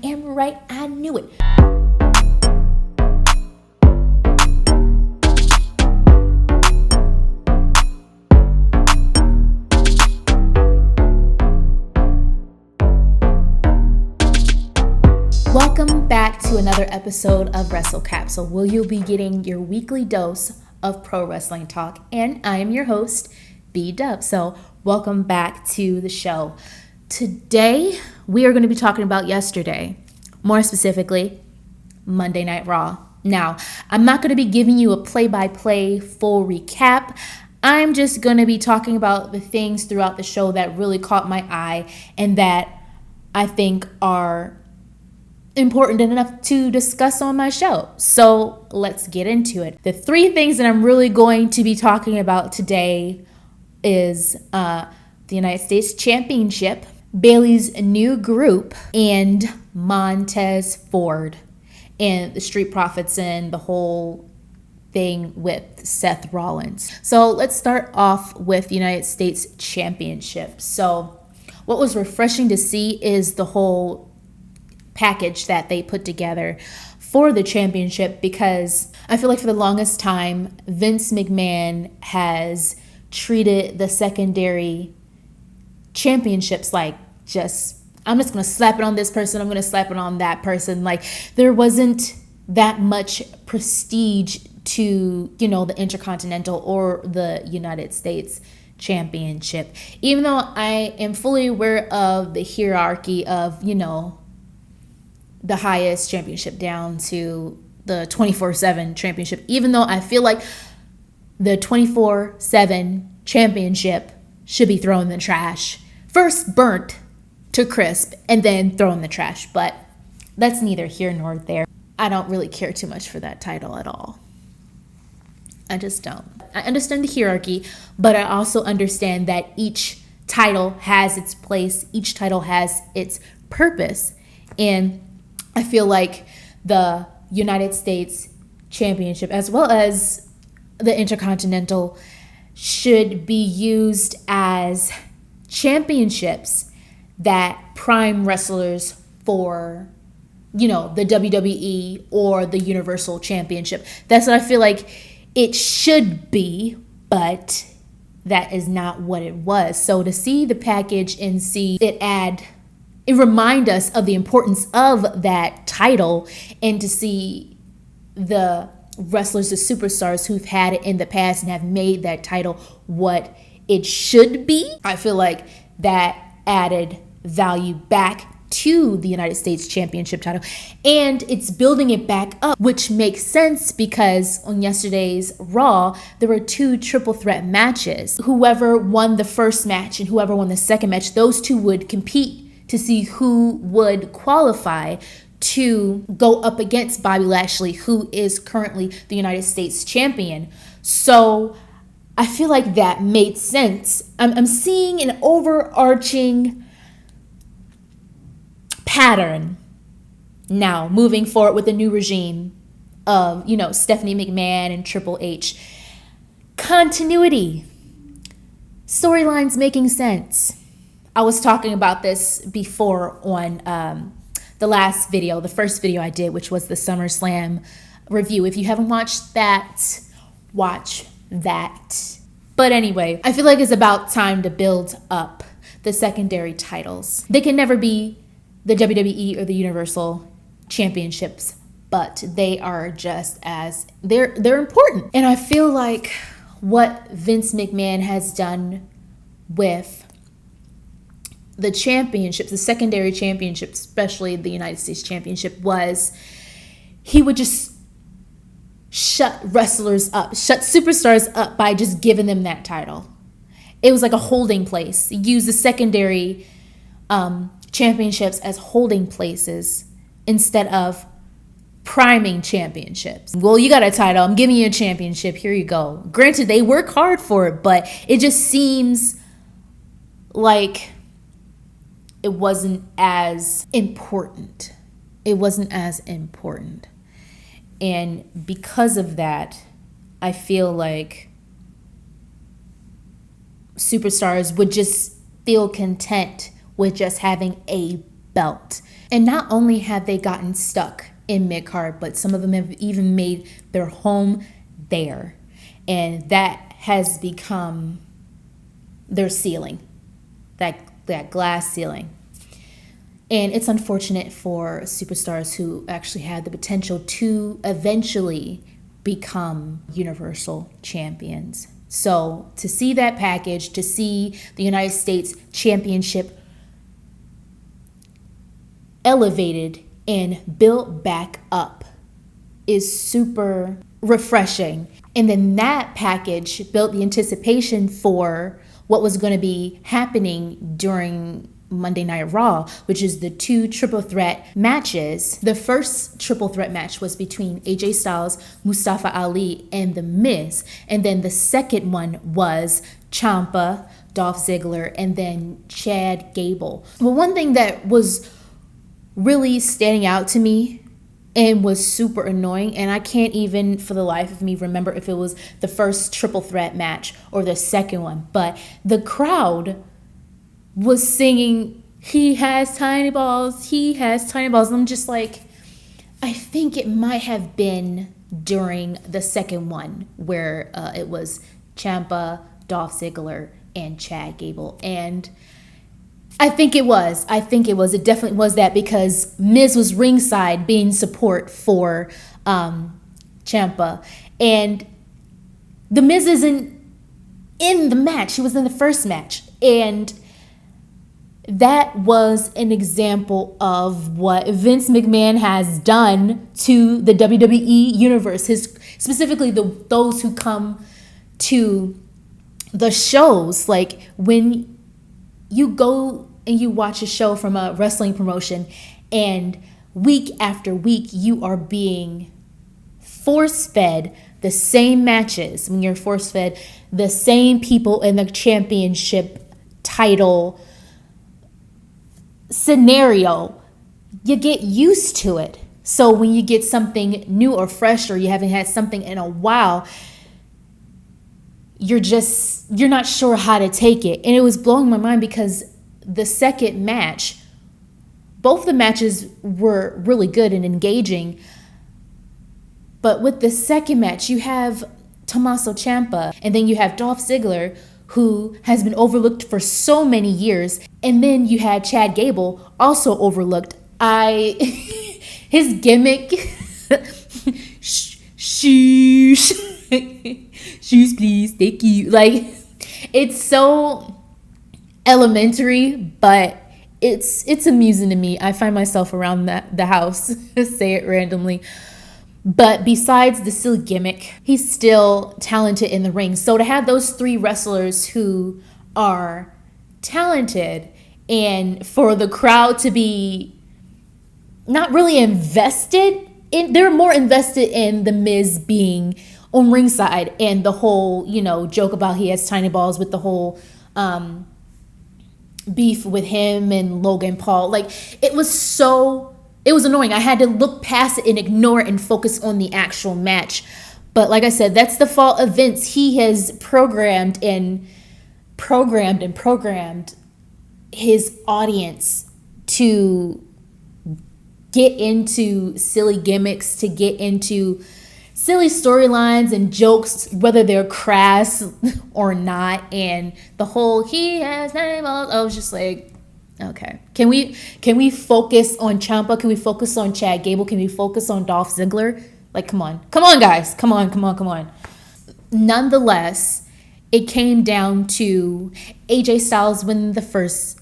am right. I knew it. Welcome back to another episode of Wrestle Capsule, where you'll be getting your weekly dose of pro wrestling talk. And I am your host, B-Dub. So welcome back to the show. Today, we are going to be talking about yesterday, more specifically, Monday Night Raw. Now, I'm not going to be giving you a play-by-play full recap. I'm just going to be talking about the things throughout the show that really caught my eye and that I think are important enough to discuss on my show. So let's get into it. The three things that I'm really going to be talking about today is the United States Championship, Bayley's new group, and Montez Ford and the Street Profits and the whole thing with Seth Rollins. So let's start off with the United States Championship. So what was refreshing to see is the whole package that they put together for the championship, because I feel like for the longest time, Vince McMahon has treated the secondary championships like I'm just going to slap it on this person, I'm going to slap it on that person. Like there wasn't that much prestige to, the Intercontinental or the United States Championship. Even though I am fully aware of the hierarchy of, the highest championship down to the 24/7 championship, even though I feel like the 24/7 championship should be thrown in the trash. First burnt to crisp and then thrown in the trash, but that's neither here nor there. I don't really care too much for that title at all. I just don't. I understand the hierarchy, but I also understand that each title has its place, each title has its purpose, and I feel like the United States Championship, as well as the Intercontinental, should be used as championships that prime wrestlers for, the WWE or the Universal Championship. That's what I feel like it should be, but that is not what it was. So to see the package and see it remind us of the importance of that title, and to see the wrestlers, the superstars who've had it in the past and have made that title what it should be. I feel like that added value back to the United States Championship title, and it's building it back up, which makes sense because on yesterday's Raw, there were two triple threat matches. Whoever won the first match and whoever won the second match, those two would compete to see who would qualify to go up against Bobby Lashley, who is currently the United States champion. So I feel like that made sense. I'm seeing an overarching pattern now moving forward with the new regime of, Stephanie McMahon and Triple H. Continuity. Storylines making sense. I was talking about this before on the last video, the first video I did, which was the SummerSlam review. If you haven't watched that, watch that. But anyway, I feel like it's about time to build up the secondary titles. They can never be the WWE or the Universal Championships, but they are just as, they're important. And I feel like what Vince McMahon has done with the championships, the secondary championships, especially the United States Championship, was he would just shut wrestlers up, shut superstars up by just giving them that title. It was like a holding place. He used the secondary championships as holding places instead of priming championships. Well, you got a title, I'm giving you a championship, here you go. Granted, they work hard for it, but it just seems like it wasn't as important. And because of that, I feel like superstars would just feel content with just having a belt. And not only have they gotten stuck in mid-card, but some of them have even made their home there. And that has become their ceiling, that glass ceiling. And it's unfortunate for superstars who actually had the potential to eventually become Universal Champions. So to see that package, to see the United States Championship elevated and built back up is super refreshing. And then that package built the anticipation for what was going to be happening during Monday Night Raw, which is the 2 triple threat matches. The first triple threat match was between AJ Styles, Mustafa Ali, and The Miz. And then the second one was Ciampa, Dolph Ziggler, and then Chad Gable. Well, one thing that was really standing out to me and was super annoying, and I can't even for the life of me remember if it was the first triple threat match or the second one, but the crowd was singing, "He has tiny balls, he has tiny balls." And I'm just like, I think it might have been during the second one where it was Ciampa, Dolph Ziggler, and Chad Gable. And I think it was. It definitely was that, because Miz was ringside being support for Ciampa. And the Miz isn't in the match. He was in the first match. And that was an example of what Vince McMahon has done to the WWE universe. Specifically those who come to the shows. Like when you go and you watch a show from a wrestling promotion and week after week you are being force-fed the same matches, when you're force-fed the same people in the championship title scenario, you get used to it. So when you get something new or fresh, or you haven't had something in a while, you're not sure how to take it. And it was blowing my mind because the second match, both the matches were really good and engaging. But with the second match, you have Tommaso Ciampa, and then you have Dolph Ziggler, who has been overlooked for so many years. And then you had Chad Gable, also overlooked. His gimmick, shoes, please, thank you. Like, it's so elementary, but it's amusing to me. I find myself around the house, say it randomly. But besides the silly gimmick, he's still talented in the ring. So to have those 3 wrestlers who are talented, and for the crowd to be not really invested in, they're more invested in the Miz being on ringside and the whole, joke about he has tiny balls with the whole beef with him and Logan Paul. Like, it was annoying. I had to look past it and ignore it and focus on the actual match. But like I said, that's the fault of Vince. He has programmed his audience to get into silly gimmicks, to get into silly storylines and jokes, whether they're crass or not. And the whole "he has nine balls," I was just like, okay. Can we focus on Ciampa? Can we focus on Chad Gable? Can we focus on Dolph Ziggler? Like, come on, guys. Come on. Nonetheless, it came down to AJ Styles winning the first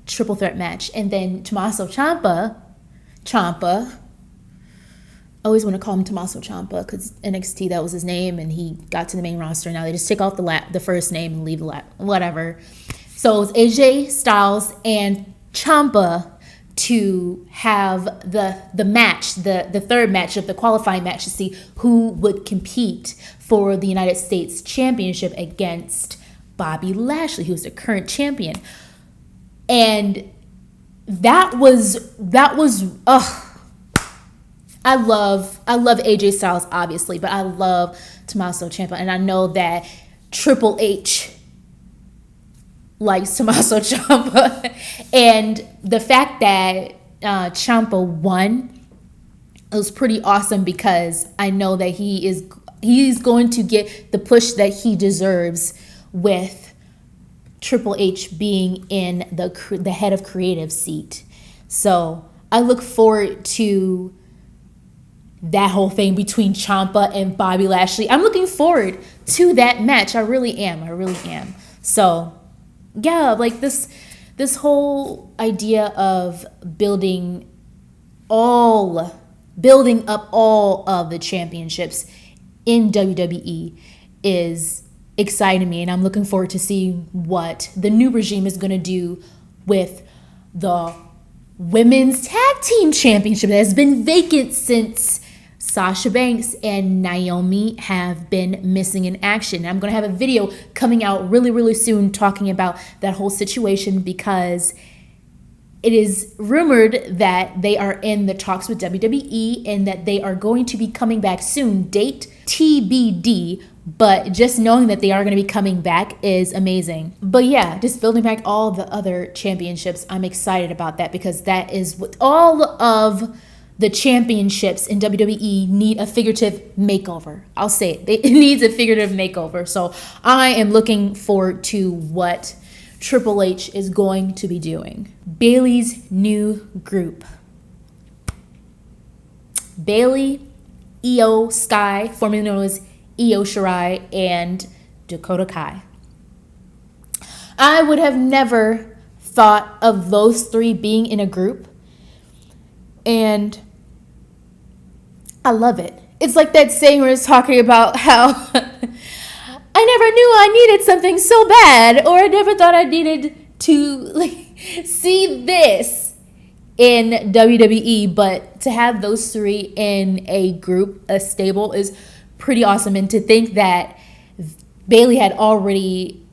triple threat match, and then Tommaso Ciampa. I always want to call him Tommaso Ciampa because NXT, that was his name, and he got to the main roster. Now they just take off the first name and leave the whatever. So it's AJ Styles and Ciampa to have the match, the third match of the qualifying match, to see who would compete for the United States Championship against Bobby Lashley, who's the current champion. And that was I love AJ Styles, obviously, but I love Tommaso Ciampa, and I know that Triple H likes Tommaso Ciampa. And the fact that Ciampa won, it was pretty awesome because I know that he's going to get the push that he deserves with Triple H being in the head of creative seat. So I look forward to that whole thing between Ciampa and Bobby Lashley. I'm looking forward to that match. I really am. So yeah, like this whole idea of building up all of the championships in WWE is exciting to me, and I'm looking forward to see what the new regime is going to do with the women's tag team championship that has been vacant since Sasha Banks and Naomi have been missing in action. I'm going to have a video coming out really, really soon talking about that whole situation because it is rumored that they are in the talks with WWE and that they are going to be coming back soon. Date TBD, but just knowing that they are going to be coming back is amazing. But yeah, just building back all the other championships, I'm excited about that because that is what all of the championships in WWE need a figurative makeover. I'll say it. It needs a figurative makeover. So I am looking forward to what Triple H is going to be doing. Bayley's new group. Bayley, Io Sky, formerly known as Io Shirai, and Dakota Kai. I would have never thought of those three being in a group. And I love it. It's like that saying where it's talking about how I never knew I needed something so bad, or I never thought I needed to see this in WWE. But to have those three in a group, a stable, is pretty awesome. And to think that Bayley had already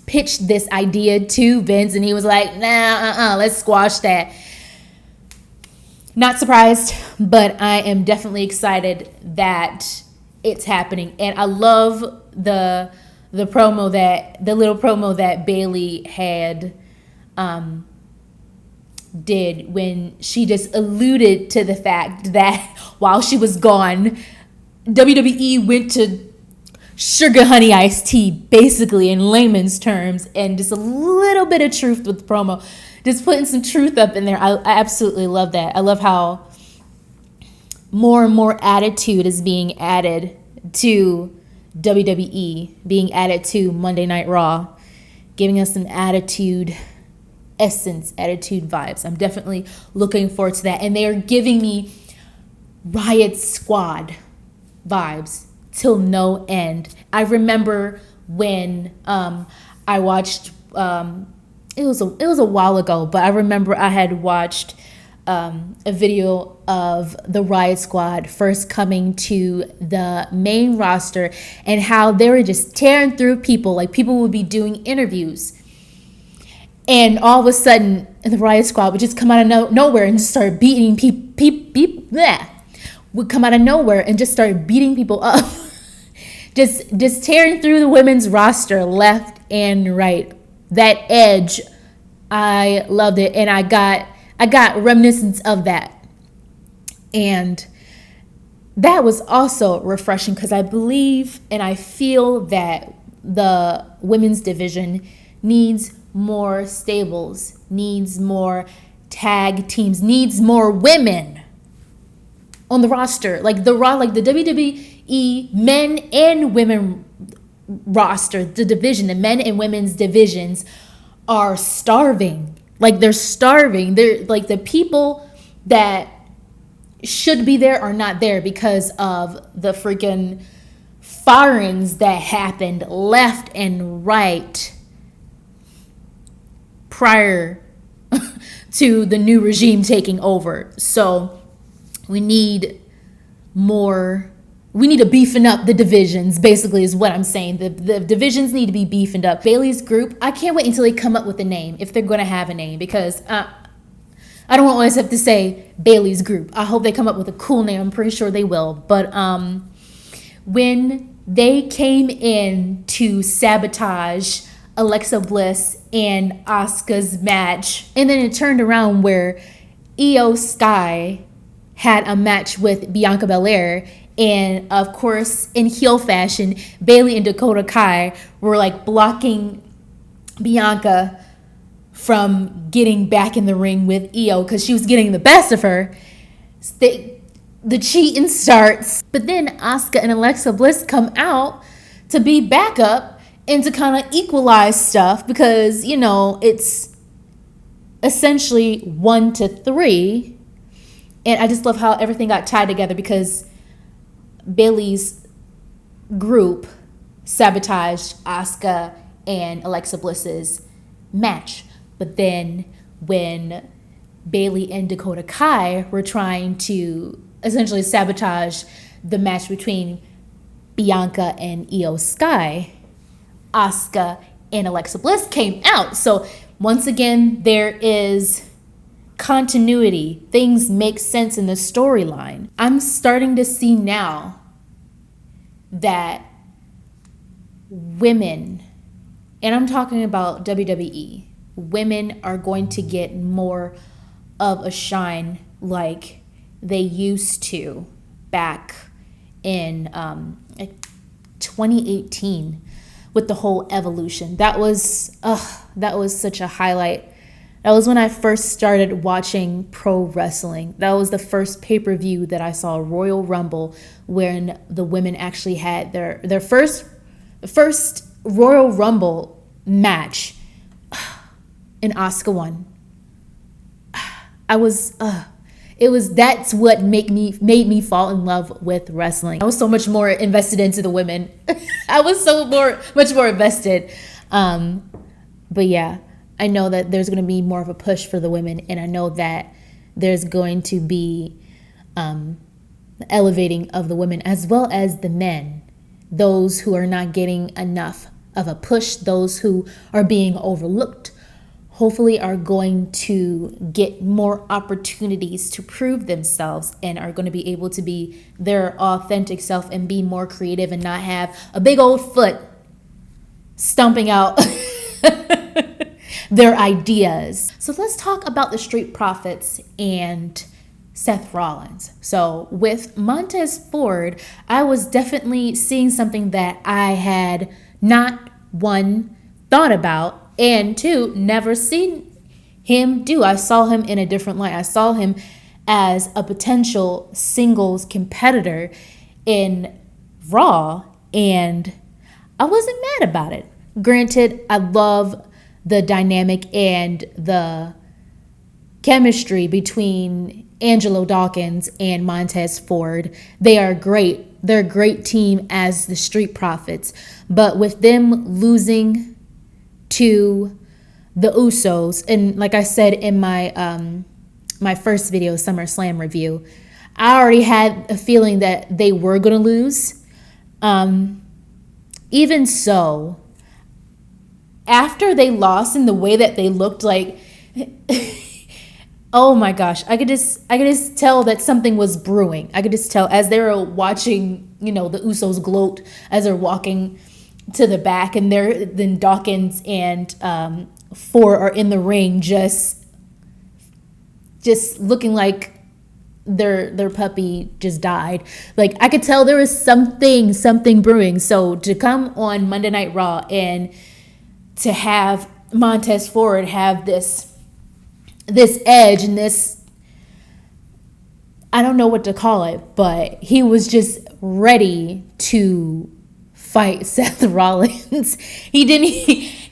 pitched this idea to Vince, and he was like, nah, let's squash that. Not surprised, but I am definitely excited that it's happening. And I love the little promo that Bayley had did when she just alluded to the fact that while she was gone, WWE went to sugar honey iced tea, basically in layman's terms, and just a little bit of truth with the promo. Just putting some truth up in there. I absolutely love that. I love how more and more attitude is being added to WWE, being added to Monday Night Raw, giving us some attitude essence, attitude vibes. I'm definitely looking forward to that. And they are giving me Riot Squad vibes till no end. I remember when I watched... It was a while ago, but I remember I had watched a video of the Riot Squad first coming to the main roster and how they were just tearing through people. Like, people would be doing interviews, and all of a sudden the Riot Squad would just come out of nowhere and just start beating would come out of nowhere and just start beating people up. just tearing through the women's roster left and right. That edge, I loved it, and I got reminiscence of that. And that was also refreshing because I believe and I feel that the women's division needs more stables, needs more tag teams, needs more women on the roster. Like the WWE men and women roster, the division, the men and women's divisions are starving. Like, they're starving. They're like, the people that should be there are not there because of the freaking firings that happened left and right prior to the new regime taking over. So we need to beefing up the divisions, basically, is what I'm saying. The divisions need to be beefing up. Bayley's group, I can't wait until they come up with a name, if they're going to have a name, because I don't always have to say Bayley's group. I hope they come up with a cool name. I'm pretty sure they will. But when they came in to sabotage Alexa Bliss and Asuka's match. And then it turned around where Io Sky had a match with Bianca Belair. And of course, in heel fashion, Bayley and Dakota Kai were like blocking Bianca from getting back in the ring with Io because she was getting the best of her. The cheating starts. But then Asuka and Alexa Bliss come out to be backup and to kind of equalize stuff because, you know, it's essentially 1-3. And I just love how everything got tied together because Bayley's group sabotaged Asuka and Alexa Bliss's match. But then when Bayley and Dakota Kai were trying to essentially sabotage the match between Bianca and Io Sky, Asuka and Alexa Bliss came out. So once again, there is continuity. Things make sense in the storyline. I'm starting to see now that women, and I'm talking about WWE, women are going to get more of a shine like they used to back in 2018 with the whole Evolution. That was such a highlight. That was when I first started watching pro wrestling. That was the first pay-per-view that I saw, Royal Rumble, when the women actually had their first Royal Rumble match, and Asuka won. That's what made me fall in love with wrestling. I was so much more invested into the women. I was much more invested. But yeah, I know that there's going to be more of a push for the women, and I know that there's going to be elevating of the women as well as the men. Those who are not getting enough of a push, those who are being overlooked, hopefully are going to get more opportunities to prove themselves and are going to be able to be their authentic self and be more creative and not have a big old foot stomping out their ideas. So let's talk about the Street Profits and Seth Rollins. So with Montez Ford, I was definitely seeing something that I had not, one, thought about, and two, never seen him do. I saw him in a different light. I saw him as a potential singles competitor in Raw, and I wasn't mad about it. Granted, I love the dynamic and the chemistry between Angelo Dawkins and Montez Ford. They are great. They're a great team as the Street Profits. But with them losing to the Usos, and like I said in my my first video, SummerSlam review, I already had a feeling that they were going to lose. Even so, after they lost in the way that they looked like, oh my gosh, I could just tell that something was brewing. I could just tell as they were watching, the Usos gloat as they're walking to the back, and then Dawkins and Ford are in the ring just looking like their puppy just died. Like, I could tell there was something brewing. So to come on Monday Night Raw and to have Montez Ford have this edge and this, I don't know what to call it, but he was just ready to fight Seth Rollins. He didn't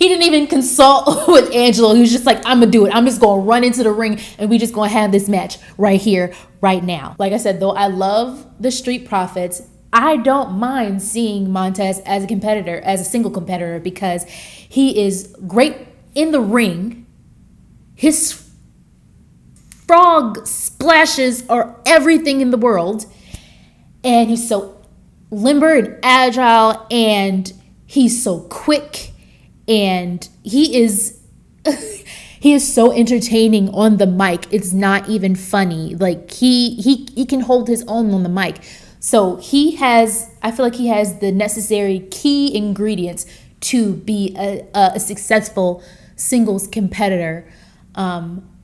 even consult with Angelo. He was just like, I'm gonna do it. I'm just gonna run into the ring and we just gonna have this match right here, right now. Like I said, though I love the Street Profits, I don't mind seeing Montez as a competitor, as a single competitor, because he is great in the ring. His frog splashes are everything in the world. And he's so limber and agile, and he's so quick, and he is so entertaining on the mic. It's not even funny. Like, he can hold his own on the mic. So I feel like he has the necessary key ingredients to be a successful singles competitor.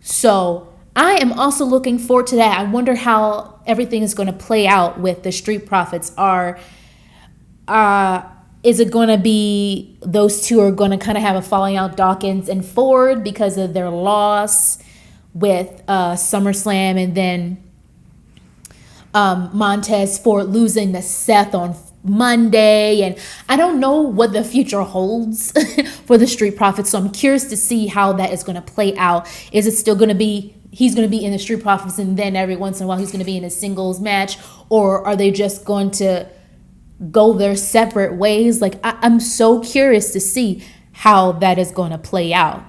So I am also looking forward to that. I wonder how everything is going to play out with the Street Profits. Is it going to be those two are going to kind of have a falling out, Dawkins and Ford, because of their loss with SummerSlam, and then Montez Ford losing to Seth on Monday? And I don't know what the future holds for the Street Profits, so I'm curious to see how that is going to play out. Is it still going to be he's going to be in the Street Profits and then every once in a while he's going to be in a singles match, or are they just going to go their separate ways? Like, I'm so curious to see how that is going to play out.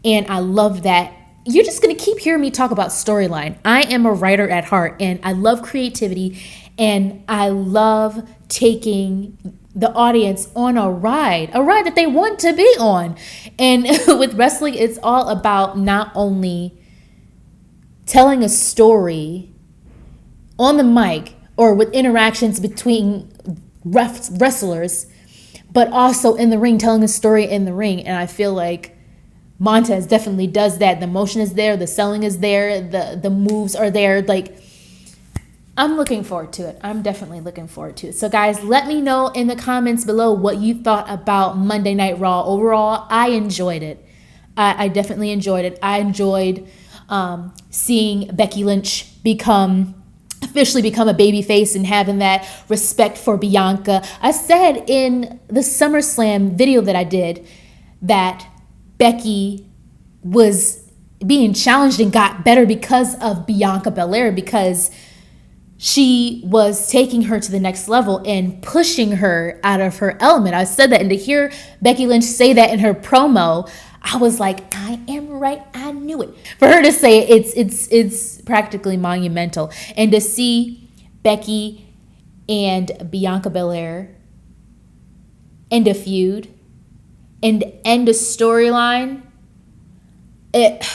And I love that you're just going to keep hearing me talk about storyline. I am a writer at heart, and I love creativity, and I love taking the audience on a ride that they want to be on. And with wrestling, it's all about not only telling a story on the mic or with interactions between wrestlers, but also in the ring, telling a story in the ring. And I feel like Montez definitely does that. The motion is there, the selling is there, the moves are there. Like, I'm looking forward to it. I'm definitely looking forward to it. So guys, let me know in the comments below what you thought about Monday Night Raw. Overall, I enjoyed it. I definitely enjoyed it. I enjoyed seeing Becky Lynch officially become a babyface and having that respect for Bianca. I said in the SummerSlam video that I did that Becky was being challenged and got better because of Bianca Belair, because she was taking her to the next level and pushing her out of her element. I said that, and to hear Becky Lynch say that in her promo, I was like, I am right. I knew it. For her to say it, it's practically monumental. And to see Becky and Bianca Belair end a feud and end a storyline, it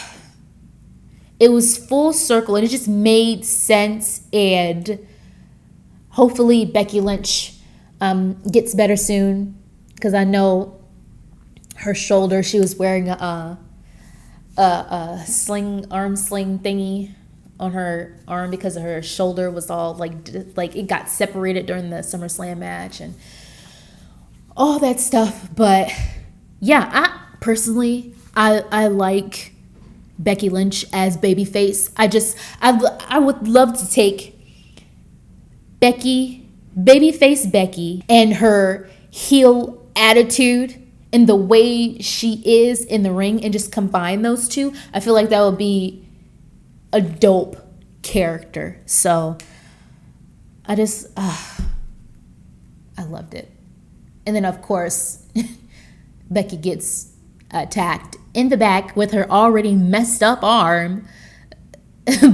was full circle, and it just made sense. And hopefully Becky Lynch gets better soon, because I know her shoulder, she was wearing a arm sling thingy on her arm because of her shoulder was all like it got separated during the SummerSlam match and all that stuff. But yeah, I personally like Becky Lynch as babyface. I would love to take babyface Becky and her heel attitude and the way she is in the ring and just combine those two. I feel like that would be a dope character. So I loved it. And then of course Becky gets attacked in the back with her already messed up arm.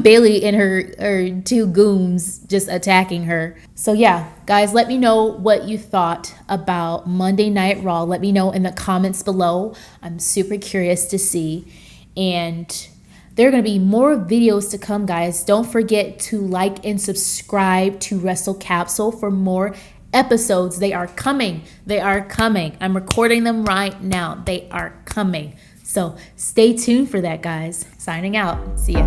Bayley and her two goons just attacking her. So yeah, guys, let me know what you thought about Monday Night Raw. Let me know in the comments below. I'm super curious to see. And there are going to be more videos to come, guys. Don't forget to like and subscribe to Wrestle Capsule for more episodes. They are coming. They are coming. I'm recording them right now. They are coming. So stay tuned for that, guys. Signing out. See ya.